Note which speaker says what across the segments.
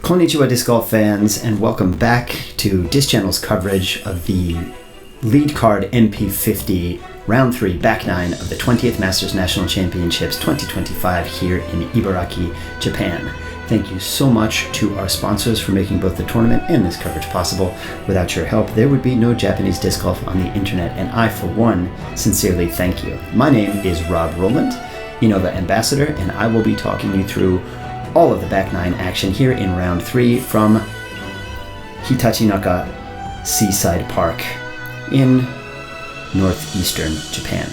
Speaker 1: Konnichiwa Disc Golf fans, and welcome back to Disc Channel's coverage of the lead card MP50 Round 3 Back 9 of the 20th Masters National Championships 2025 here in Ibaraki, Japan. Thank you so much to our sponsors for making both the tournament and this coverage possible. Without your help, there would be no Japanese disc golf on the internet, and I, for one, sincerely thank you. My name is Rowland, Innova Ambassador, and I will be talking you through all of the back nine action here in round 3 from Hitachinaka Seaside Park in northeastern Japan.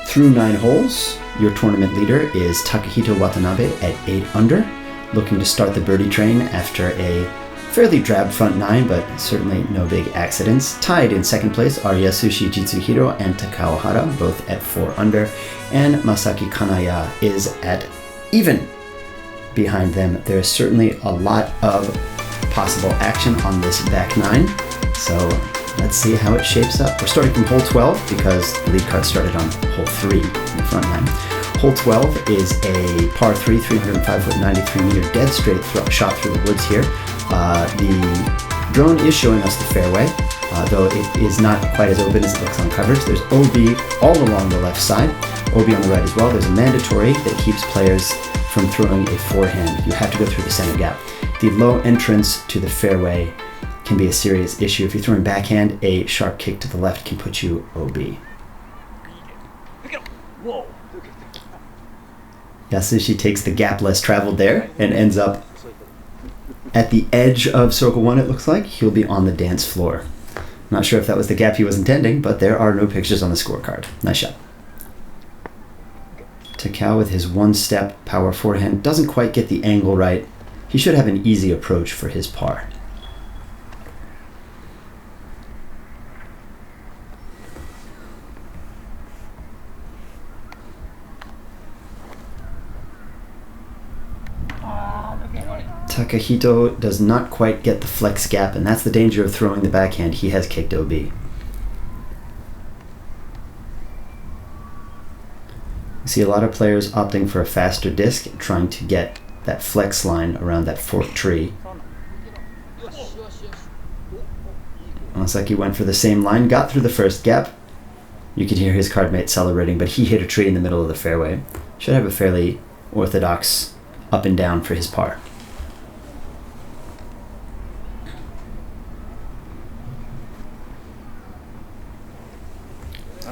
Speaker 1: Through 9 holes, your tournament leader is Takahito Watanabe at 8 under, looking to start the birdie train after a fairly drab front 9, but certainly no big accidents. Tied in second place are Yasushi Jitsuhiro and Takao, both at 4 under, and Masaki Kanaya is at even behind them. There is certainly a lot of possible action on this back 9, so let's see how it shapes up. We're starting from hole 12 because the lead card started on hole 3 in the front 9. Hole 12 is a par 3, 305-foot, 93-meter dead straight shot through the woods here. The drone is showing us the fairway, though it is not quite as open as it looks on coverage. There's OB all along the left side, OB on the right as well. There's a mandatory that keeps players from throwing a forehand. You have to go through the center gap. The low entrance to the fairway can be a serious issue. If you're throwing backhand, a sharp kick to the left can put you OB. Yasushi takes the gap less traveled there and ends up at the edge of circle 1, it looks like. He'll be on the dance floor. Not sure if that was the gap he was intending, but there are no pictures on the scorecard. Nice shot. Takao with his one-step power forehand doesn't quite get the angle right. He should have an easy approach for his par. Takahito does not quite get the flex gap, and that's the danger of throwing the backhand. He has kicked OB. You see a lot of players opting for a faster disc, trying to get that flex line around that 4th tree. Masaki went for the same line, got through the first gap. You could hear his cardmate celebrating, but he hit a tree in the middle of the fairway. Should have a fairly orthodox up and down for his par.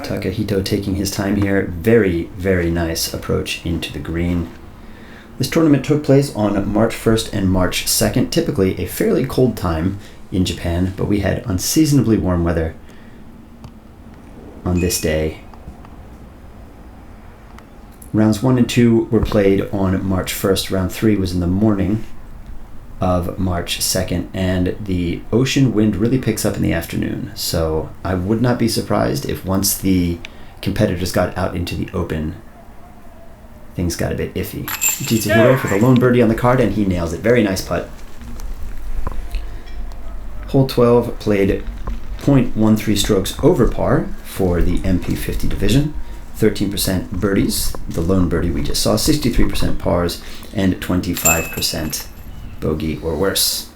Speaker 1: Takahito taking his time here. Very, very nice approach into the green. This tournament took place on March 1st and March 2nd, typically a fairly cold time in Japan, but we had unseasonably warm weather on this day. Rounds 1 and 2 were played on March 1st. Round 3 was in the morning of March 2nd, and the ocean wind really picks up in the afternoon, so I would not be surprised if once the competitors got out into the open, things got a bit iffy. Jitsuhiro for the lone birdie on the card, and he nails it. Very nice putt. Hole 12 played 0.13 strokes over par for the MP50 division. 13% birdies, the lone birdie we just saw, 63% pars, and 25% bogey or worse.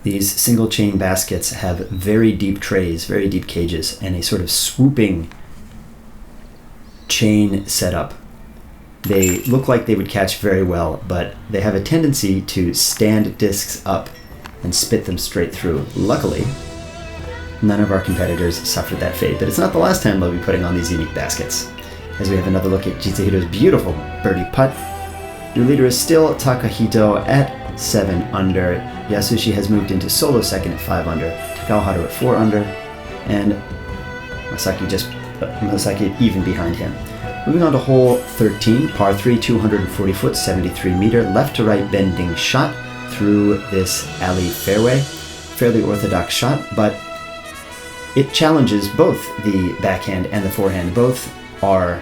Speaker 1: These single chain baskets have very deep trays, very deep cages, and a sort of swooping chain setup. They look like they would catch very well, but they have a tendency to stand discs up and spit them straight through. Luckily, none of our competitors suffered that fate, but it's not the last time they'll be putting on these unique baskets. As we have another look at Jitsuhiro's beautiful birdie putt. Your leader is still Takahito at 7 under. Yasushi has moved into solo second at 5 under. Takao at 4 under, and Masaki even behind him. Moving on to hole 13, par 3, 240-foot, 73-meter left to right bending shot through this alley fairway. Fairly orthodox shot, but it challenges both the backhand and the forehand. Both are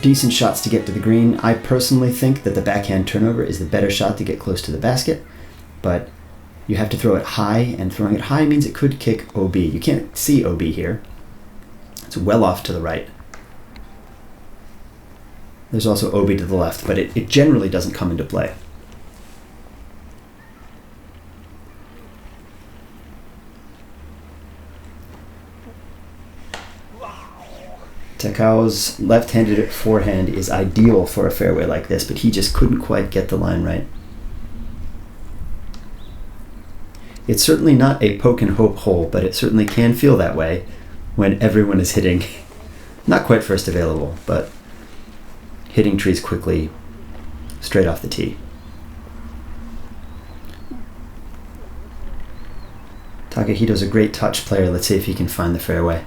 Speaker 1: decent shots to get to the green. I personally think that the backhand turnover is the better shot to get close to the basket, but you have to throw it high, and throwing it high means it could kick OB. You can't see OB here. That's It's well off to the right. There's also Obi to the left, but it generally doesn't come into play. Takao's left-handed forehand is ideal for a fairway like this, but he just couldn't quite get the line right. It's certainly not a poke and hope hole, but it certainly can feel that way when everyone is hitting, not quite first available, but hitting trees quickly straight off the tee. Takahito's a great touch player. Let's see if he can find the fairway.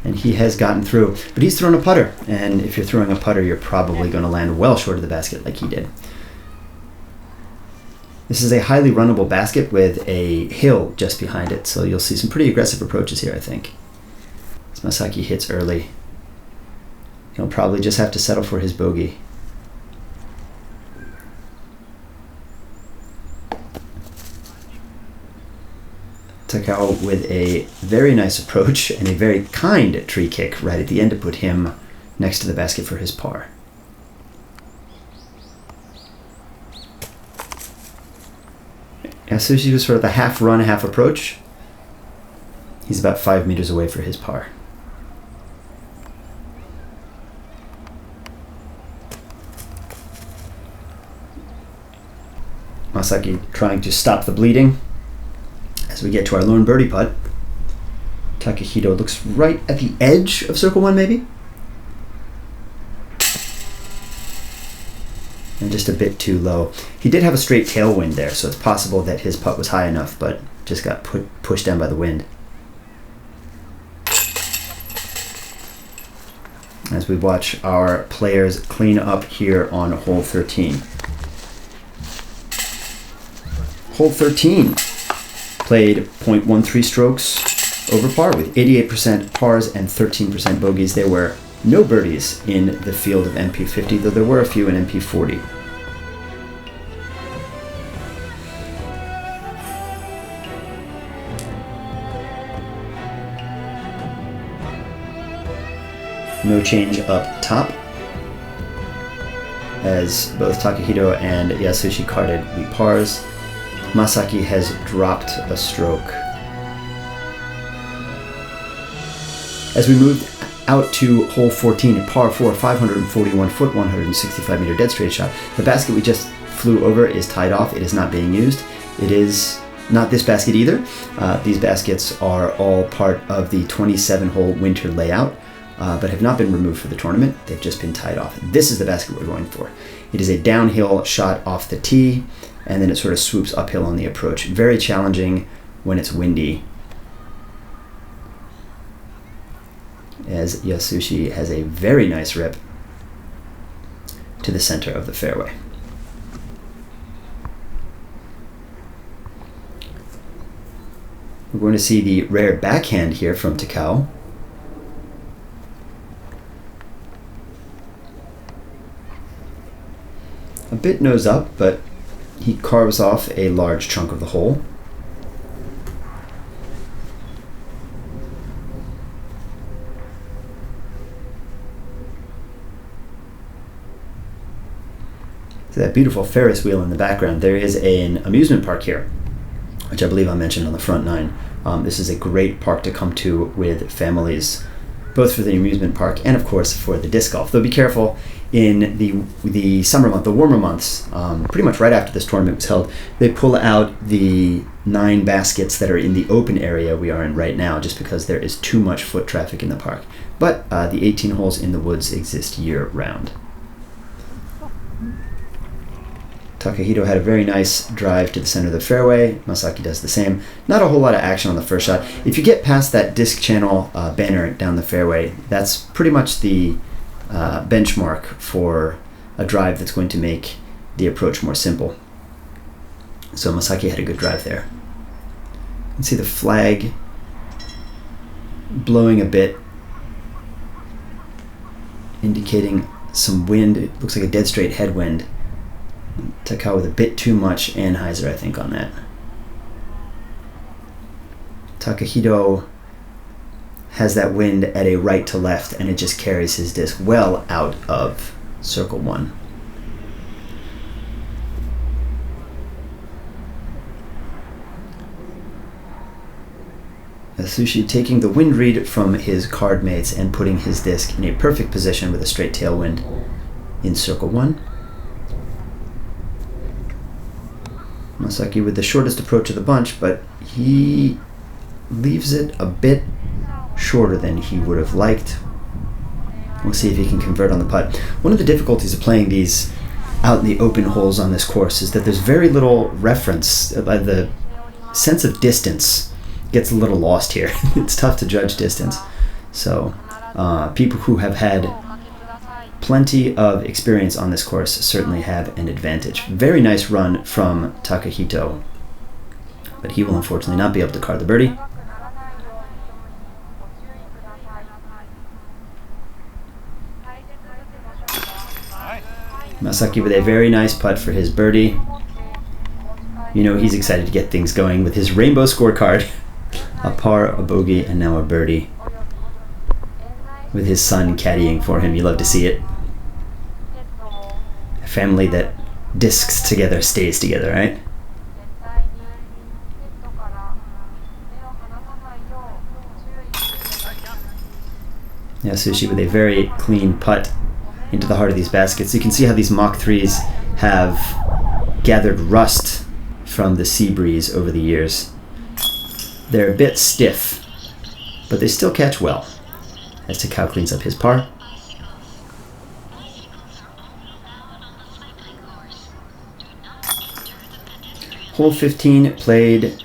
Speaker 1: And he has gotten through, but he's thrown a putter, and if you're throwing a putter, you're probably going to land well short of the basket like he did. This is a highly runnable basket with a hill just behind it, so you'll see some pretty aggressive approaches here, I think. As Masaki hits early, he'll probably just have to settle for his bogey. Takao with a very nice approach and a very kind tree kick right at the end to put him next to the basket for his par. Yasushi was sort of the half run, half approach. He's about 5 meters away for his par. Masaki trying to stop the bleeding. As we get to our lone birdie putt, Takahito looks right at the edge of circle one, maybe? And just a bit too low. He did have a straight tailwind there, so it's possible that his putt was high enough, but just got pushed down by the wind. As we watch our players clean up here on hole 13. Hole 13. Played 0.13 strokes over par with 88% pars and 13% bogeys. There were no birdies in the field of MP50, though there were a few in MP40. No change up top, as both Takahito and Yasushi carded the pars. Masaki has dropped a stroke. As we moved out to hole 14 at par 4, 541 foot, 165 meter dead straight shot, the basket we just flew over is tied off. It is not being used. It is not this basket either. These baskets are all part of the 27-hole winter layout, but have not been removed for the tournament. They've just been tied off. This is the basket we're going for. It is a downhill shot off the tee, and then it sort of swoops uphill on the approach. Very challenging when it's windy, as Yasushi has a very nice rip to the center of the fairway. We're going to see the rare backhand here from Takao. A bit nose up, but he carves off a large chunk of the hole. So that beautiful Ferris wheel in the background. There is an amusement park here, which I believe I mentioned on the front nine. This is a great park to come to with families, both for the amusement park and of course for the disc golf. Though be careful, in the summer month, the warmer months, pretty much right after this tournament was held, they pull out the 9 baskets that are in the open area we are in right now, just because there is too much foot traffic in the park. But the 18 holes in the woods exist year-round. Takahito had a very nice drive to the center of the fairway. Masaki does the same. Not a whole lot of action on the first shot. If you get past that disc channel banner down the fairway, that's pretty much the benchmark for a drive that's going to make the approach more simple. So Masaki had a good drive there. You can see the flag blowing a bit, indicating some wind. It looks like a dead straight headwind. Takao with a bit too much Anheuser, I think, on that. Takahito has that wind at a right to left, and it just carries his disc well out of circle 1. Yasushi taking the wind read from his card mates and putting his disc in a perfect position with a straight tailwind in circle 1. Masaki with the shortest approach of the bunch, but he leaves it a bit shorter than he would have liked. We'll see if he can convert on the putt. One of the difficulties of playing these out in the open holes on this course is that there's very little reference. The sense of distance gets a little lost here. It's tough to judge distance. So people who have had plenty of experience on this course certainly have an advantage. Very nice run from Takahito, but he will unfortunately not be able to card the birdie. Masaki with a very nice putt for his birdie. You know he's excited to get things going with his rainbow scorecard. A par, a bogey, and now a birdie. With his son caddying for him, you love to see it. A family that discs together stays together, right? Yasushi with a very clean putt into the heart of these baskets. You can see how these Mach 3s have gathered rust from the sea breeze over the years. They're a bit stiff, but they still catch well, as Takao cleans up his par. Hole 14 played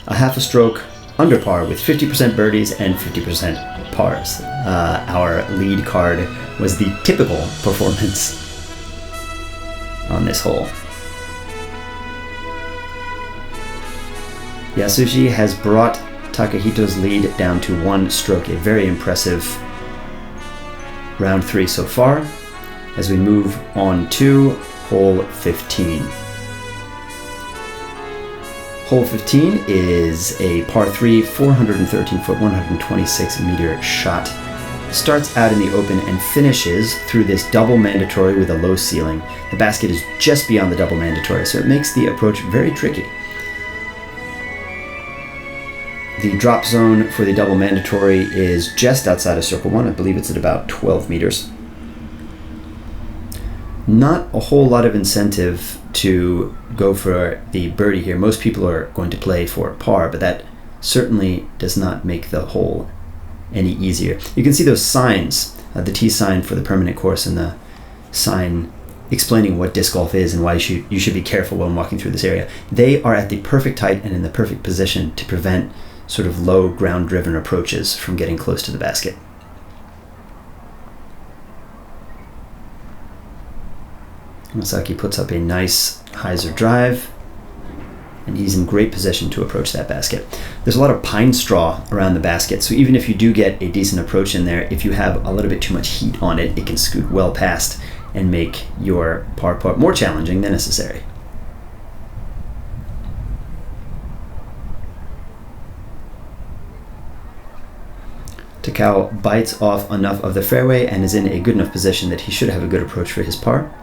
Speaker 1: a half a stroke under par with 50% birdies and 50% pars. Our lead card was the typical performance on this hole. Yasushi has brought Takahito's lead down to 1 stroke, a very impressive round 3 so far, as we move on to hole 15. Hole 15 is a par 3, 413-foot, 126-meter shot. Starts out in the open and finishes through this double mandatory with a low ceiling. The basket is just beyond the double mandatory, so it makes the approach very tricky. The drop zone for the double mandatory is just outside of circle 1. I believe it's at about 12 meters. Not a whole lot of incentive to go for the birdie here. Most people are going to play for par, but that certainly does not make the hole any easier. You can see those signs, the T sign for the permanent course and the sign explaining what disc golf is and why you should be careful when walking through this area. They are at the perfect height and in the perfect position to prevent sort of low ground-driven approaches from getting close to the basket. Masaki puts up a nice hyzer drive, and he's in great position to approach that basket. There's a lot of pine straw around the basket, so even if you do get a decent approach in there, if you have a little bit too much heat on it, it can scoot well past and make your par putt more challenging than necessary. Takao bites off enough of the fairway and is in a good enough position that he should have a good approach for his par.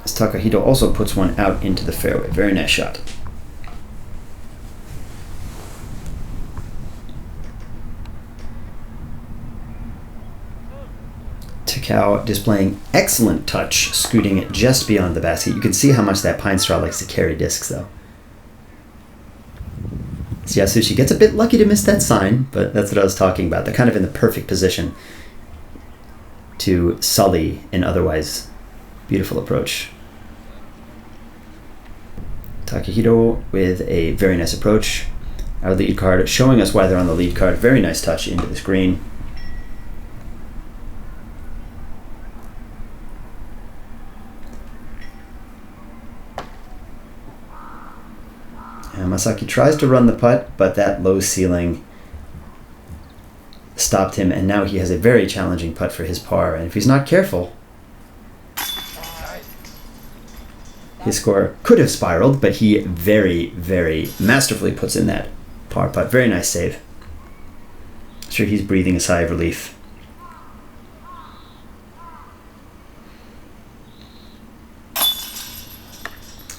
Speaker 1: As Takahito also puts one out into the fairway. Very nice shot. Takao displaying excellent touch, scooting it just beyond the basket. You can see how much that pine straw likes to carry discs, though. So Yasushi gets a bit lucky to miss that sign, but that's what I was talking about. They're kind of in the perfect position to sully an otherwise beautiful approach. Takahito with a very nice approach. Our lead card showing us why they're on the lead card. Very nice touch into this green. And Masaki tries to run the putt, but that low ceiling stopped him, and now he has a very challenging putt for his par. And if he's not careful, his score could have spiraled, but he very, very masterfully puts in that par putt. Very nice save. I'm sure he's breathing a sigh of relief.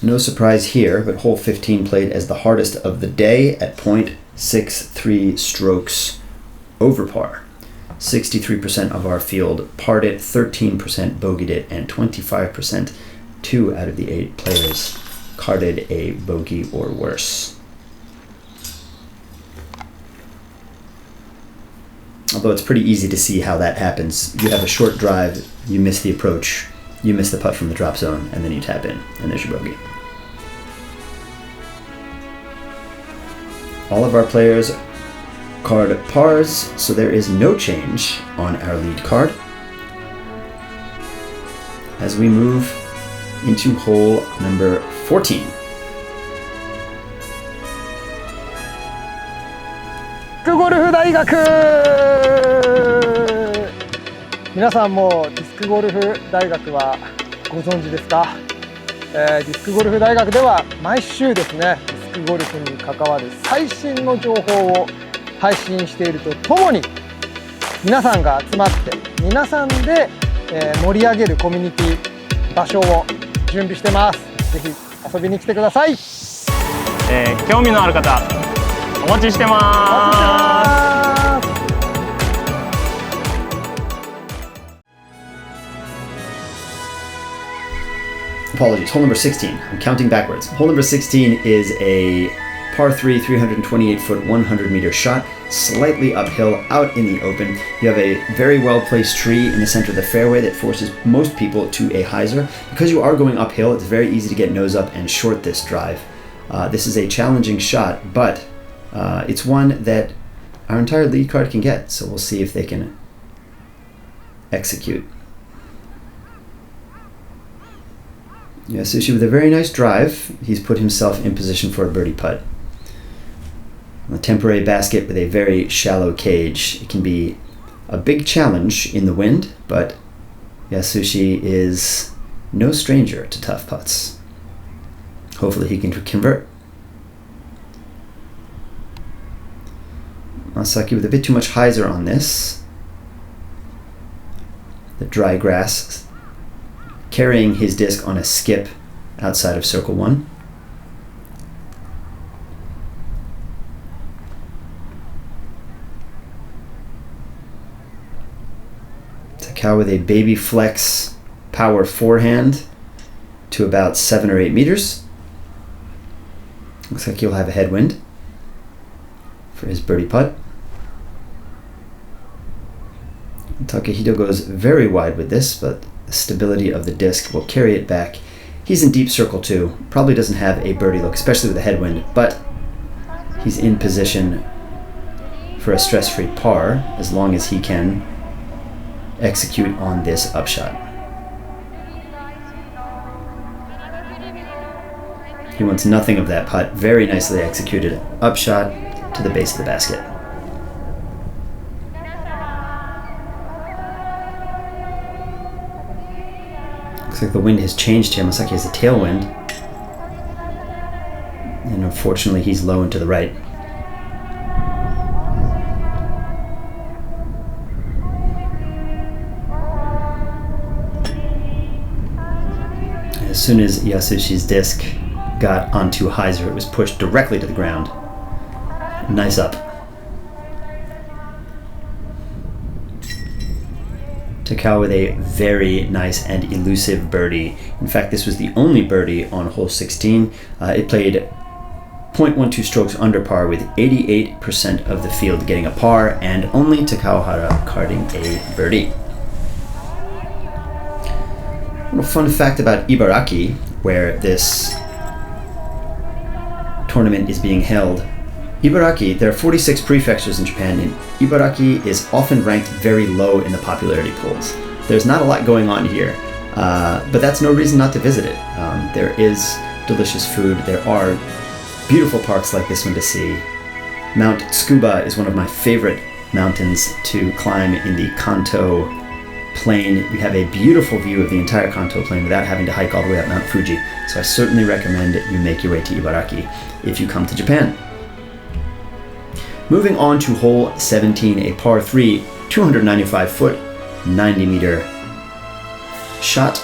Speaker 1: No surprise here, but hole 15 played as the hardest of the day at .63 strokes over par. 63% of our field parred it, 13% bogeyed it, and 25%, 2 out of the 8 players, carded a bogey or worse. Although it's pretty easy to see how that happens. You have a short drive, you miss the approach, you miss the putt from the drop zone, and then you tap in, and there's your bogey. All of our players card pars, so there is no change on our lead card. As we move into hole number 14.
Speaker 2: ディスクゴルフ大学、皆さんもディスクゴルフ大学はご存知ですか？ディスクゴルフ大学では毎週ですね、ディスクゴルフに関わる最新の情報を配信しているとともに、皆さんが集まって皆さんで盛り上げるコミュニティ場所を準備してます。ぜひ遊びに来てください。
Speaker 3: 興味のある方お待ちしてます。
Speaker 1: Apologies, hole number 16. I'm counting backwards. Hole number 16 is a par 3, 328-foot, 100-meter shot, slightly uphill, out in the open. You have a very well-placed tree in the center of the fairway that forces most people to a hyzer. Because you are going uphill, it's very easy to get nose up and short this drive. This is a challenging shot, but it's one that our entire lead card can get, so we'll see if they can execute. Yasushi with a very nice drive. He's put himself in position for a birdie putt. A temporary basket with a very shallow cage. It can be a big challenge in the wind, but Yasushi is no stranger to tough putts. Hopefully he can convert. Masaki with a bit too much hyzer on this. The dry grass carrying his disc on a skip outside of circle 1. Takao with a baby flex power forehand to about 7 or 8 meters. Looks like he'll have a headwind for his birdie putt. Takahito goes very wide with this, but the stability of the disc will carry it back. He's in deep circle 2, probably doesn't have a birdie look, especially with a headwind, but he's in position for a stress-free par as long as he can execute on this upshot. He wants nothing of that putt. Very nicely executed upshot to the base of the basket. Looks like the wind has changed here. Masaki has a tailwind. And unfortunately he's low and to the right. As soon as Yasushi's disc got onto hyzer, it was pushed directly to the ground. Nice up. Takao with a very nice and elusive birdie. In fact, this was the only birdie on hole 16. It played 0.12 strokes under par with 88% of the field getting a par and only Takao carding a birdie. A little fun fact about Ibaraki, where this tournament is being held. Ibaraki, there are 46 prefectures in Japan, and Ibaraki is often ranked very low in the popularity polls. There's not a lot going on here, but that's no reason not to visit it. There is delicious food. There are beautiful parks like this one to see. Mount Tsukuba is one of my favorite mountains to climb in the Kanto Plain. You have a beautiful view of the entire Kanto Plain without having to hike all the way up Mount Fuji. So I certainly recommend you make your way to Ibaraki if you come to Japan. Moving on to hole 17, a par 3, 295 foot, 90 meter shot.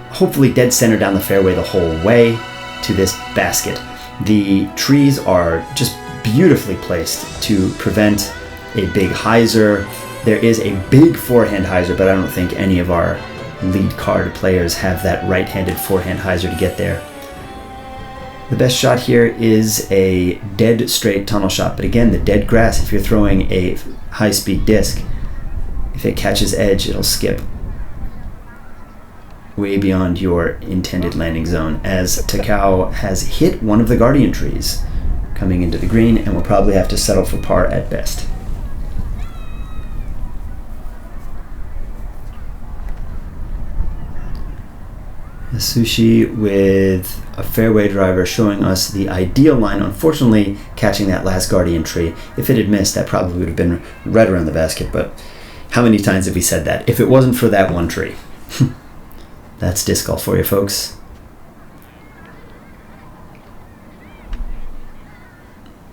Speaker 1: Hopefully dead center down the fairway the whole way to this basket. The trees are just beautifully placed to prevent a big hyzer. There is a big forehand hyzer, but I don't think any of our lead card players have that right-handed forehand hyzer to get there. The best shot here is a dead straight tunnel shot, but again, the dead grass, if you're throwing a high-speed disc, if it catches edge, it'll skip way beyond your intended landing zone, as Takao has hit one of the guardian trees coming into the green and will probably have to settle for par at best. Yasushi with a fairway driver showing us the ideal line. Unfortunately, catching that last guardian tree. If it had missed, that probably would have been right around the basket, but how many times have we said that? If it wasn't for that one tree. That's disc golf for you, folks.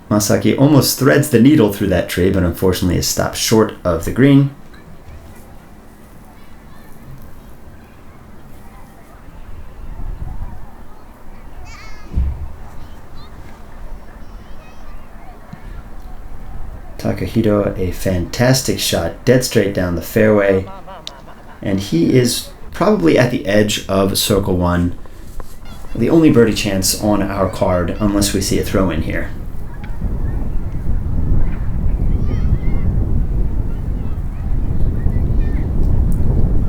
Speaker 1: Masaki almost threads the needle through that tree, but unfortunately is stopped short of the green. Takahito, a fantastic shot, dead straight down the fairway, and he is probably at the edge of circle one. The only birdie chance on our card, unless we see a throw in here.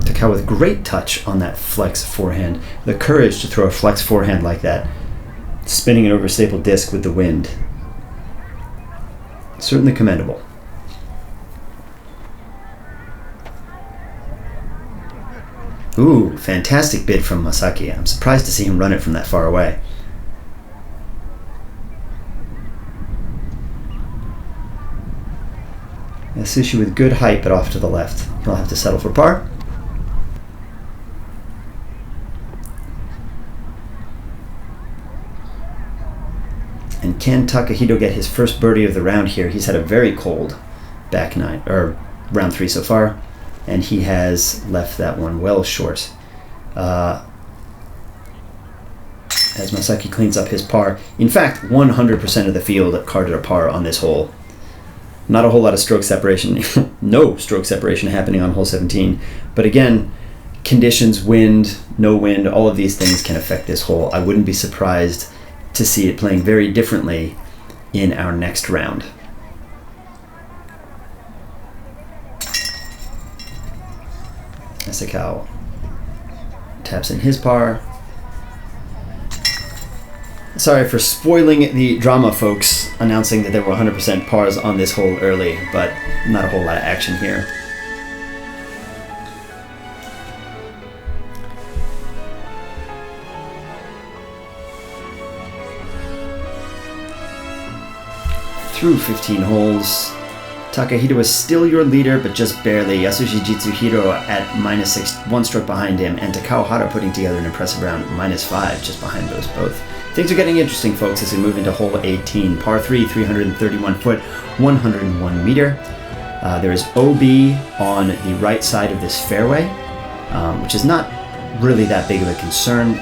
Speaker 1: Takao with great touch on that flex forehand. The courage to throw a flex forehand like that, spinning it over a staple disc with the wind. Certainly commendable. Ooh, fantastic bid from Masaki. I'm surprised to see him run it from that far away. Yasushi with good height, but off to the left. He'll have to settle for par. And can Takahito get his first birdie of the round here? He's had a very cold back nine, or round 3 so far, and he has left that one well short. As Masaki cleans up his par. In fact, 100% of the field carded a par on this hole. Not a whole lot of stroke separation, no stroke separation happening on hole 17. But again, conditions, wind, no wind, all of these things can affect this hole. I wouldn't be surprised to see it playing very differently in our next round. Takao taps in his par. Sorry for spoiling the drama, folks, announcing that there were 100% pars on this hole early, but not a whole lot of action here. Through 15 holes, Takahito is still your leader, but just barely. Yasushi Jitsuhiro at -6, 1 stroke behind him, and Takao Hara putting together an impressive round, -5, just behind those both. Things are getting interesting, folks, as we move into hole 18. Par 3, 331 foot, 101 meter. There is OB on the right side of this fairway, which is not really that big of a concern.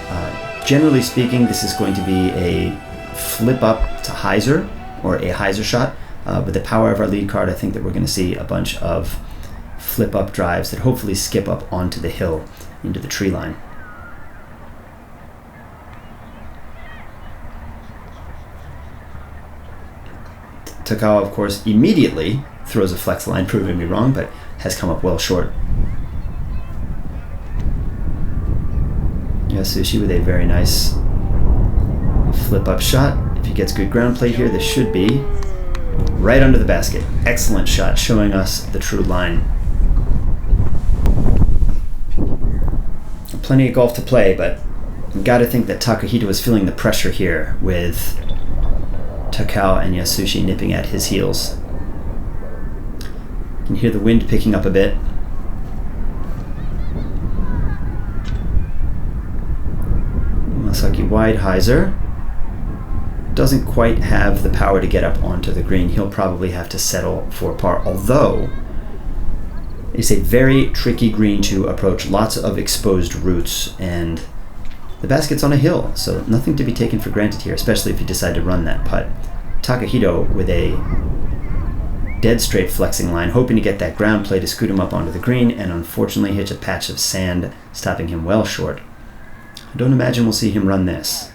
Speaker 1: Generally speaking, this is going to be a flip up to hyzer, or a hyzer shot. With the power of our lead card, I think that we're going to see a bunch of flip up drives that hopefully skip up onto the hill into the tree line. Takao, of course, immediately throws a flex line, proving me wrong, but has come up well short. Yasushi with a very nice flip up shot. If he gets good ground play here, this should be right under the basket. Excellent shot, showing us the true line. Plenty of golf to play, but you've got to think that Takahito is feeling the pressure here with Takao and Yasushi nipping at his heels. can hear the wind picking up a bit. Masaki wide hyzer. Doesn't quite have the power to get up onto the green. He'll probably have to settle for par, although it's a very tricky green to approach. Lots of exposed roots, and the basket's on a hill, so nothing to be taken for granted here, especially if you decide to run that putt. Takahito with a dead straight flexing line, hoping to get that ground play to scoot him up onto the green, and unfortunately hits a patch of sand, stopping him well short. I don't imagine we'll see him run this.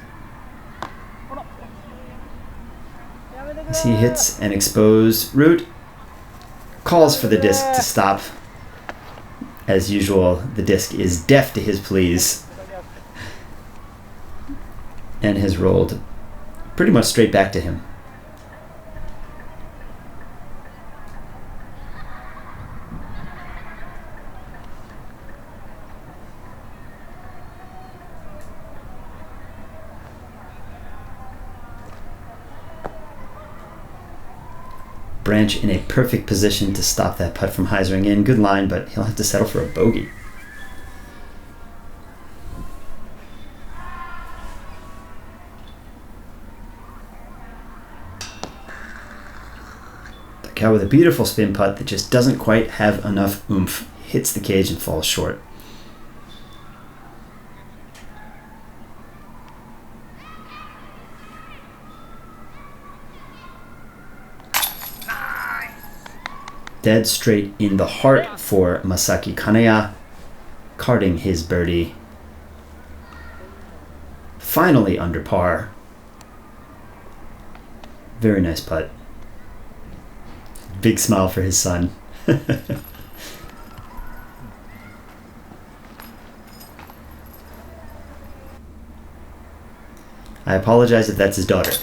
Speaker 1: As he hits an exposed root, calls for the disc to stop. As usual, the disc is deaf to his pleas and has rolled pretty much straight back to him. Branch in a perfect position to stop that putt from hyzering in. Good line, but he'll have to settle for a bogey. Takao with a beautiful spin putt that just doesn't quite have enough oomph. Hits the cage and falls short. Dead straight in the heart for Masaki Kanaya, carding his birdie. Finally under par. Very nice putt. Big smile for his son. I apologize if that's his daughter.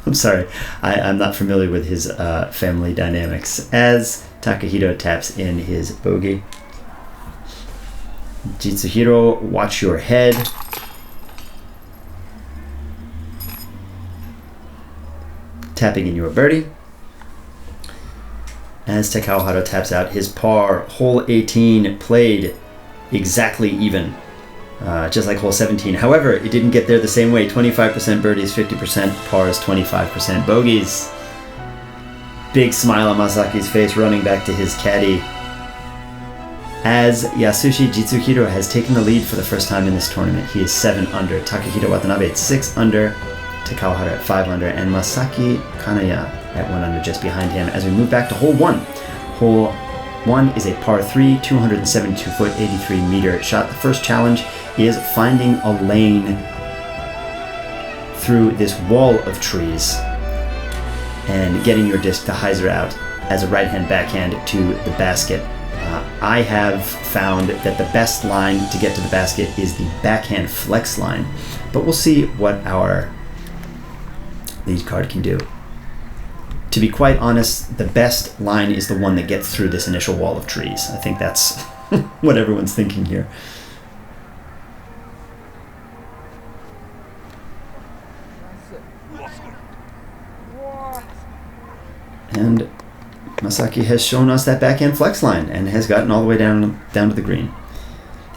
Speaker 1: I'm sorry, I'm not familiar with his family dynamics. As Takahito taps in his bogey. Jitsuhiro, watch your head. Tapping in your birdie. As Takao taps out his par, hole 18 played exactly even. Just like hole 17. However, it didn't get there the same way. 25% birdies, 50% pars, 25% bogeys. Big smile on Masaki's face, running back to his caddy. As Yasushi Jitsuhiro has taken the lead for the first time in this tournament, he is 7 under. Takahito Watanabe at 6 under. Takao at 5 under. And Masaki Kanaya at 1 under just behind him. As we move back to hole 1. Hole 1 is a par 3, 272 foot, 83 meter shot. The first challenge is finding a lane through this wall of trees and getting your disc to hyzer out as a right-hand backhand to the basket. I have found that the best line to get to the basket is the backhand flex line, but we'll see what our lead card can do. To be quite honest, the best line is the one that gets through this initial wall of trees. I think that's what everyone's thinking here. And Masaki has shown us that backhand flex line and has gotten all the way down to the green.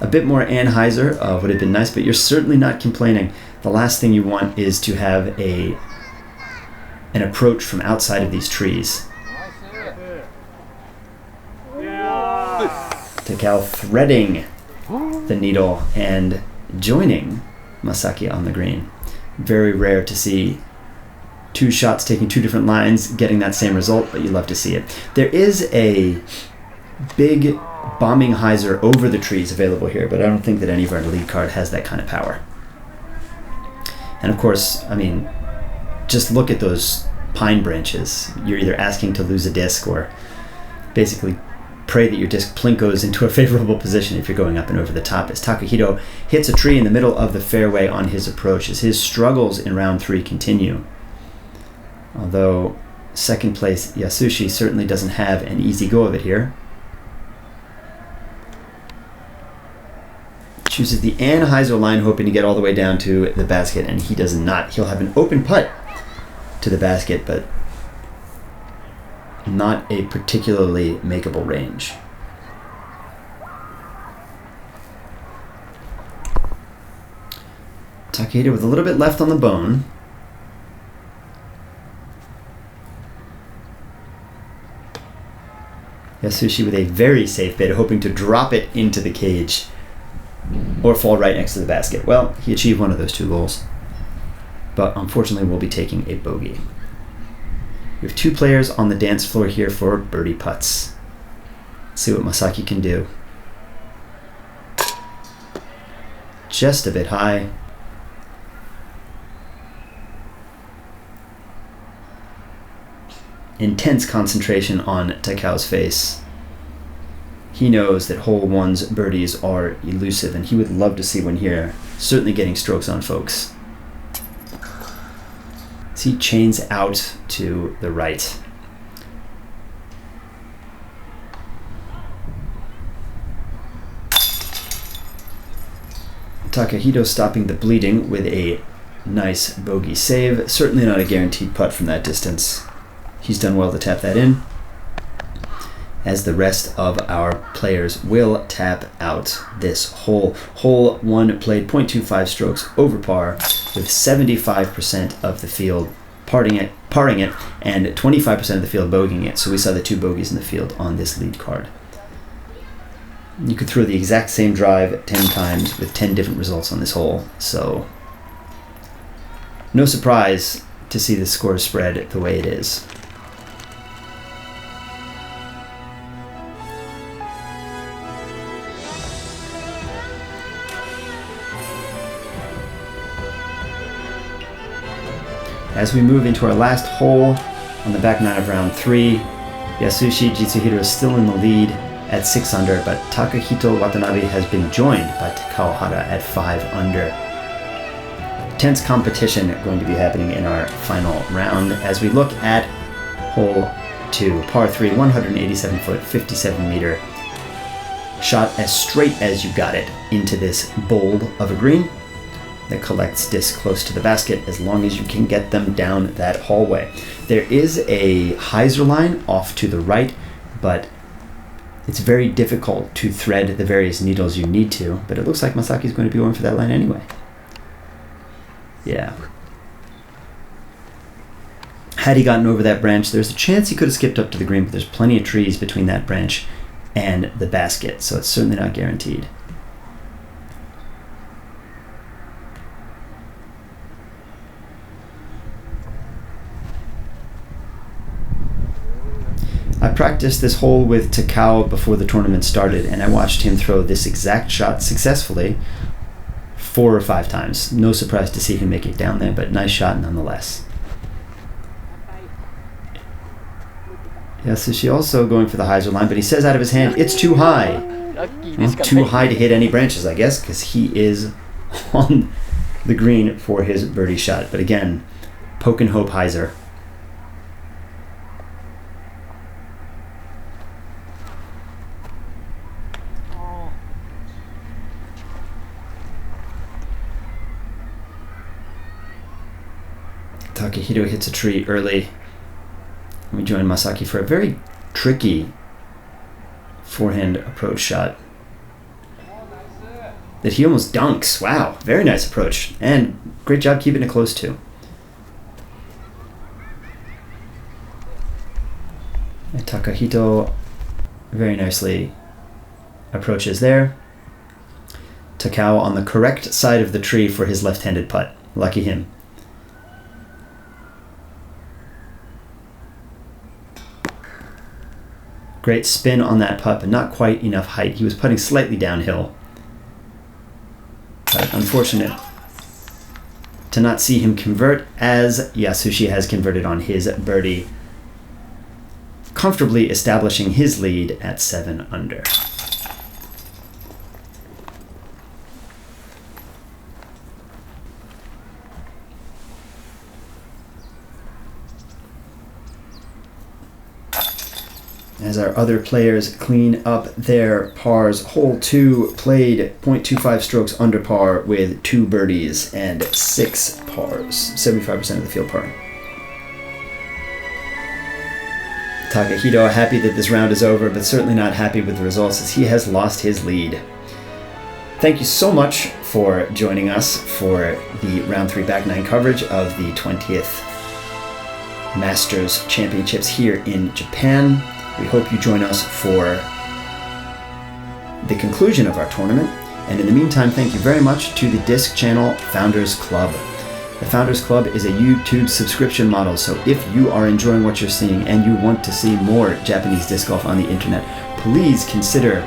Speaker 1: A bit more anhyzer would have been nice, but you're certainly not complaining. The last thing you want is to have an approach from outside of these trees. Takao threading the needle and joining Masaki on the green. Very rare to see two shots taking two different lines getting that same result, but you love to see it. There is a big bombing hyzer over the trees available here, but I don't think that any of our lead card has that kind of power. And of course, I mean, just look at those pine branches. You're either asking to lose a disc or basically pray that your disc plinkos into a favorable position if you're going up and over the top. As Takahito hits a tree in the middle of the fairway on his approach, as his struggles in round 3 continue. Although second place Yasushi certainly doesn't have an easy go of it here. Chooses the anhyzer line, hoping to get all the way down to the basket, and he does not. He'll have an open putt to the basket, but not a particularly makeable range. Takahito with a little bit left on the bone. Yasushi with a very safe bid, hoping to drop it into the cage or fall right next to the basket. Well, he achieved one of those 2 goals, but unfortunately will be taking a bogey. We have 2 players on the dance floor here for birdie putts. Let's see what Masaki can do. Just a bit high. Intense concentration on Takao's face. He knows that hole 1's birdies are elusive, and he would love to see one here. Certainly getting strokes on folks. As he chains out to the right. Takahito stopping the bleeding with a nice bogey save. Certainly not a guaranteed putt from that distance. He's done well to tap that in, as the rest of our players will tap out this hole. Hole 1 played 0.25 strokes over par, with 75% of the field parring it and 25% of the field bogeying it. So we saw the 2 bogeys in the field on this lead card. You could throw the exact same drive 10 times with 10 different results on this hole. So no surprise to see the score spread the way it is. As we move into our last hole on the back 9 of round 3, Yasushi Jitsuhiro is still in the lead at 6 under, but Takahito Watanabe has been joined by Takao Hara at 5 under. Tense competition going to be happening in our final round as we look at hole 2, par 3, 187 foot, 57 meter. Shot as straight as you got it into this bowl of a green that collects discs close to the basket as long as you can get them down that hallway. There is a hyzer line off to the right, but it's very difficult to thread the various needles you need to, but it looks like Masaki's going to be going for that line anyway. Yeah. Had he gotten over that branch, there's a chance he could have skipped up to the green, but there's plenty of trees between that branch and the basket, so it's certainly not guaranteed. I practiced this hole with Takao before the tournament started, and I watched him throw this exact shot successfully 4 or 5 times. No surprise to see him make it down there, but nice shot nonetheless. Yasushi also going for the hyzer line, but he says out of his hand, it's too high. Well, too high to hit any branches, I guess, because he is on the green for his birdie shot. But again, poke and hope hyzer. Takahito hits a tree early. We join Masaki for a very tricky forehand approach shot that he almost dunks. Wow, very nice approach. And great job keeping it close too. And Takahito very nicely approaches there. Takao on the correct side of the tree for his left-handed putt. Lucky him. Great spin on that putt, but not quite enough height. He was putting slightly downhill. But unfortunate to not see him convert, as Yasushi has converted on his birdie, comfortably establishing his lead at 7 under. As our other players clean up their pars, hole 2 played 0.25 strokes under par with 2 birdies and 6 pars, 75% of the field par. Takahito happy that this round is over, but certainly not happy with the results as he has lost his lead. Thank you so much for joining us for the round 3 back 9 coverage of the 20th Masters Championships here in Japan. We hope you join us for the conclusion of our tournament. And in the meantime, thank you very much to the Disc Channel Founders Club. The Founders Club is a YouTube subscription model, so if you are enjoying what you're seeing and you want to see more Japanese disc golf on the internet, please consider,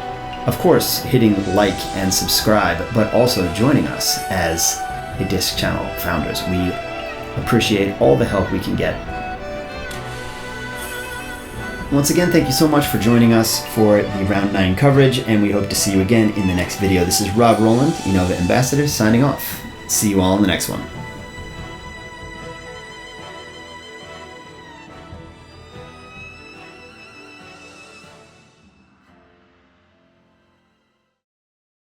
Speaker 1: of course, hitting like and subscribe, but also joining us as a Disc Channel Founders. We appreciate all the help we can get. Once again, thank you so much for joining us for the Round 9 coverage, and we hope to see you again in the next video. This is Rowland, Innova Ambassador, signing off. See you all in the next one.